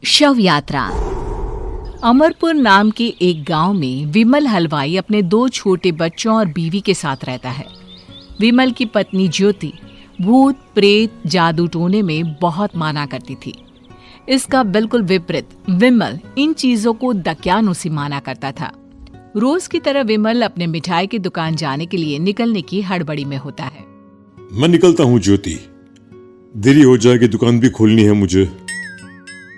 शव यात्रा। अमरपुर नाम के एक गांव में विमल हलवाई अपने 2 छोटे बच्चों और बीवी के साथ रहता है। विमल की पत्नी ज्योति भूत प्रेत जादू टोने में बहुत माना करती थी। इसका बिल्कुल विपरीत विमल इन चीजों को दक्यानुसी माना करता था। रोज की तरह विमल अपने मिठाई की दुकान जाने के लिए निकलने की हड़बड़ी में होता है। मैं निकलता हूँ ज्योति, देरी हो जाएगी, दुकान भी खोलनी है मुझे।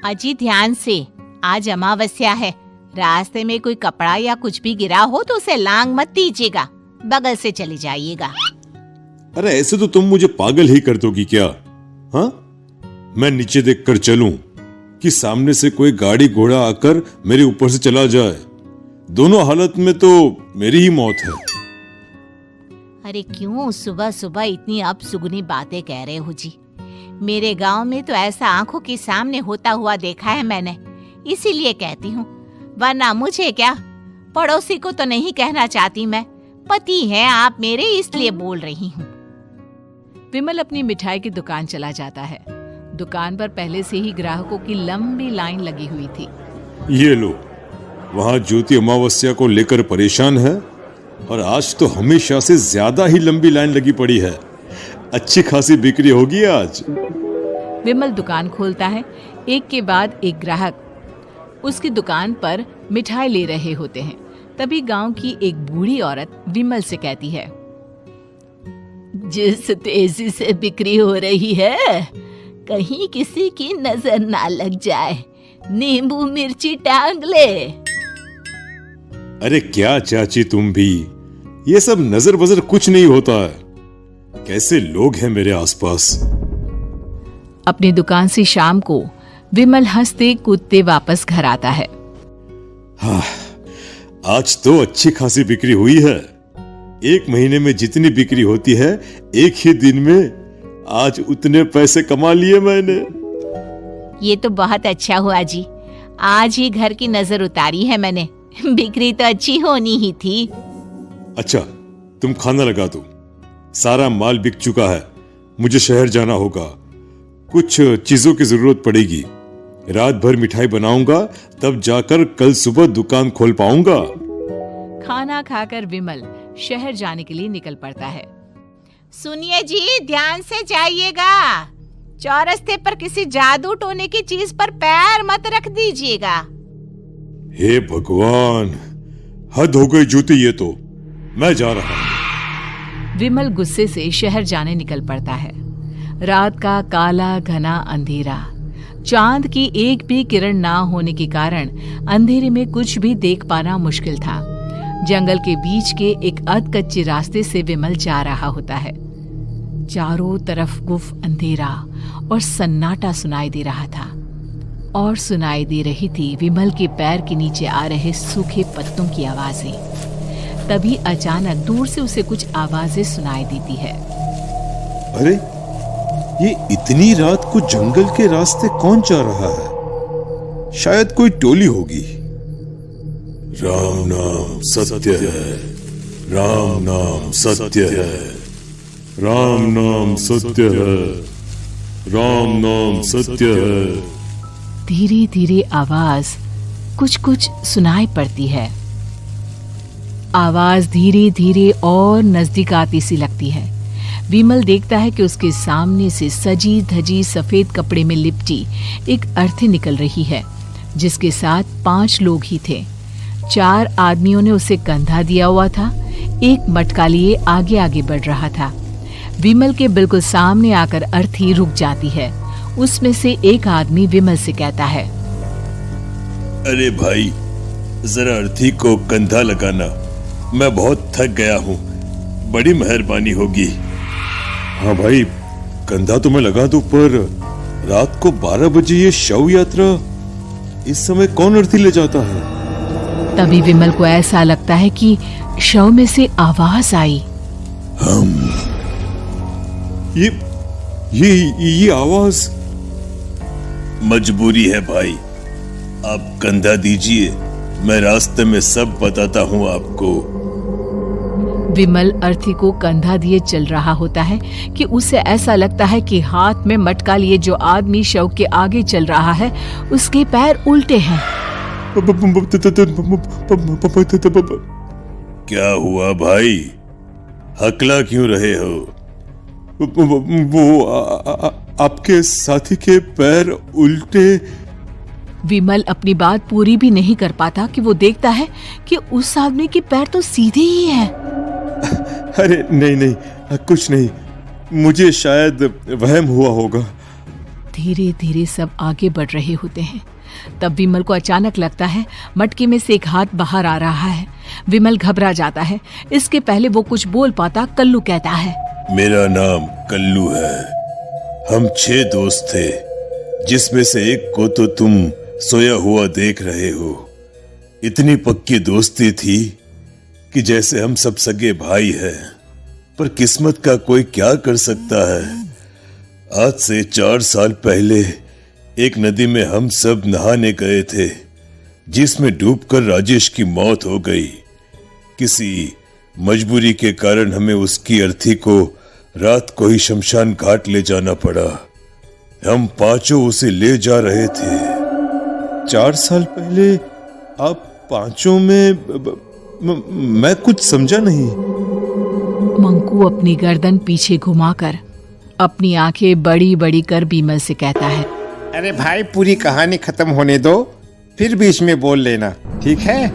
अजी ध्यान से, आज अमावस्या है। रास्ते में कोई कपड़ा या कुछ भी गिरा हो तो उसे लांग मत दीजिएगा, बगल से चले जाइएगा। अरे ऐसे तो तुम मुझे पागल ही कर दोगी क्या? हाँ, मैं नीचे देख कर चलूं कि सामने से कोई गाड़ी घोड़ा आकर मेरे ऊपर से चला जाए? दोनों हालत में तो मेरी ही मौत है। अरे क्यों सुबह सुबह इतनी अपसुगनी बातें कह रहे हो जी? मेरे गांव में तो ऐसा आंखों के सामने होता हुआ देखा है मैंने, इसीलिए कहती हूँ। वरना मुझे क्या, पड़ोसी को तो नहीं कहना चाहती मैं। पति हैं आप मेरे, इसलिए बोल रही हूँ। विमल अपनी मिठाई की दुकान चला जाता है। दुकान पर पहले से ही ग्राहकों की लंबी लाइन लगी हुई थी। ये लो, वहाँ ज्योति अमावस्या को लेकर परेशान है और आज तो हमेशा से ज्यादा ही लंबी लाइन लगी पड़ी है। अच्छी खासी बिक्री होगी आज। विमल दुकान खोलता है। एक के बाद एक ग्राहक उसकी दुकान पर मिठाई ले रहे होते हैं। तभी गांव की एक बूढ़ी औरत विमल से कहती है, जिस तेजी से बिक्री हो रही है, कहीं किसी की नजर ना लग जाए, नींबू मिर्ची टांग ले। अरे क्या चाची तुम भी, ये सब नजर बजर कुछ नहीं होता है। कैसे लोग हैं मेरे आसपास। अपनी दुकान से शाम को विमल हंसते कूदते वापस घर आता है। हाँ, आज तो अच्छी खासी बिक्री हुई है। 1 महीने में जितनी बिक्री होती है, एक ही दिन में आज उतने पैसे कमा लिए मैंने। ये तो बहुत अच्छा हुआ जी, आज ही घर की नजर उतारी है मैंने। बिक्री तो अच्छी होनी ही थी। अच्छा, तुम खाना लगा दो, सारा माल बिक चुका है। मुझे शहर जाना होगा, कुछ चीजों की जरूरत पड़ेगी। रात भर मिठाई बनाऊंगा, तब जाकर कल सुबह दुकान खोल पाऊंगा। खाना खाकर विमल शहर जाने के लिए निकल पड़ता है। सुनिए जी, ध्यान से जाइएगा। चौरस्ते पर किसी जादू टोने की चीज पर पैर मत रख दीजिएगा। हे भगवान, हद हो गई ज्योति, ये तो मैं जा रहा हूं। विमल गुस्से से शहर जाने निकल पड़ता है। रात का काला घना अंधेरा, चांद की एक भी किरण ना होने के कारण अंधेरे में कुछ भी देख पाना मुश्किल था। जंगल के बीच के एक अधकच्चे रास्ते से विमल जा रहा होता है। चारों तरफ गुफ अंधेरा और सन्नाटा सुनाई दे रहा था, और सुनाई दे रही थी विमल के पैर के नीचे आ रहे सूखे पत्तों की आवाजें। तभी अचानक दूर से उसे कुछ आवाजें सुनाई देती है। अरे, ये इतनी रात को जंगल के रास्ते कौन जा रहा है? शायद कोई टोली होगी। राम नाम सत्य है, राम नाम सत्य है, राम नाम सत्य है, राम नाम सत्य है। धीरे धीरे आवाज कुछ कुछ सुनाई पड़ती है। आवाज धीरे धीरे और नजदीक आती सी लगती है। विमल देखता है कि उसके सामने से सजी धजी सफेद कपड़े में लिपटी एक अर्थी निकल रही है, जिसके साथ 5 लोग ही थे। 4 आदमियों ने उसे कंधा दिया हुआ था। एक मटका लिए आगे आगे बढ़ रहा था। विमल के बिल्कुल सामने आकर अर्थी रुक जाती है। उसमें से एक आदमी विमल से कहता है, अरे भाई, जरा अर्थी को कंधा लगाना, मैं बहुत थक गया हूँ, बड़ी मेहरबानी होगी। हाँ भाई, कंधा तो मैं लगा दूं, पर रात को 12 बजे ये शव यात्रा, इस समय कौन अर्थी ले जाता है? तभी विमल को ऐसा लगता है कि शव में से आवाज आई, हम ये आवाज। मजबूरी है भाई, आप कंधा दीजिए, मैं रास्ते में सब बताता हूँ आपको। विमल अर्थी को कंधा दिए चल रहा होता है कि उसे ऐसा लगता है कि हाथ में मटका लिए जो आदमी शव के आगे चल रहा है उसके पैर उल्टे हैं। क्या हुआ भाई, हकला क्यों रहे हो? वो आपके साथी के पैर उल्टे। विमल अपनी बात पूरी भी नहीं कर पाता कि वो देखता है कि उस आदमी के पैर तो सीधे ही हैं। अरे नहीं, कुछ नहीं, मुझे शायद वहम हुआ होगा। धीरे धीरे सब आगे बढ़ रहे होते हैं। तब विमल को अचानक लगता है मटके में से एक हाथ बाहर आ रहा है। विमल घबरा जाता है। इसके पहले वो कुछ बोल पाता, कल्लू कहता है, मेरा नाम कल्लू है। हम 6 दोस्त थे, जिसमें से एक को तो तुम सोया हुआ देख रहे हो। इतनी पक्की दोस्ती थी कि जैसे हम सब सगे भाई हैं। पर किस्मत का कोई क्या कर सकता है। आज से 4 साल पहले एक नदी में हम सब नहाने गए थे, जिसमें डूबकर राजेश की मौत हो गई। किसी मजबूरी के कारण हमें उसकी अर्थी को रात को ही शमशान घाट ले जाना पड़ा। हम 5 उसे ले जा रहे थे। 4 साल पहले आप 5 में मैं कुछ समझा नहीं। मंकू अपनी गर्दन पीछे घुमाकर अपनी आंखें बड़ी बड़ी कर बीमल से कहता है, अरे भाई, पूरी कहानी खत्म होने दो, फिर बीच में बोल लेना, ठीक है?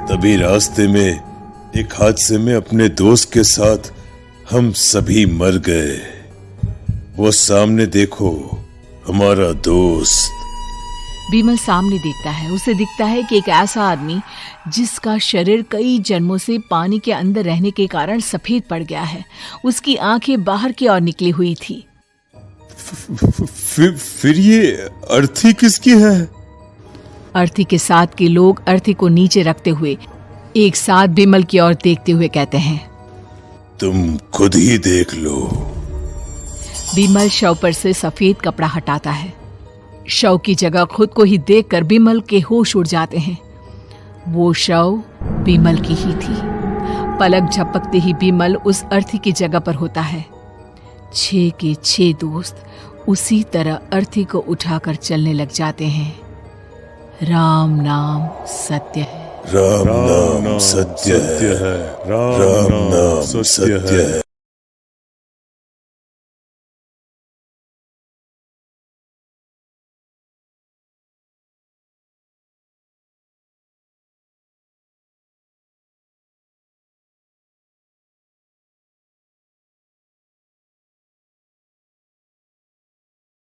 तभी रास्ते में एक हादसे में अपने दोस्त के साथ हम सभी मर गए। वो सामने देखो, हमारा दोस्त। बीमल सामने देखता है। उसे दिखता है कि एक ऐसा आदमी जिसका शरीर कई जन्मों से पानी के अंदर रहने के कारण सफेद पड़ गया है। उसकी आंखें बाहर की ओर निकली हुई थी। फिर ये अर्थी किसकी है? अर्थी के साथ के लोग अर्थी को नीचे रखते हुए एक साथ बीमल की ओर देखते हुए कहते हैं, तुम खुद ही देख लो। बीमल शव पर से सफेद कपड़ा हटाता है। शव की जगह खुद को ही देखकर बीमल के होश उड़ जाते हैं। वो शव बीमल की ही थी। पलक झपकते ही बीमल उस अर्थी की जगह पर होता है। 6 के 6 दोस्त उसी तरह अर्थी को उठाकर चलने लग जाते हैं। राम नाम सत्य है। राम नाम सत्य है। राम नाम सत्य है।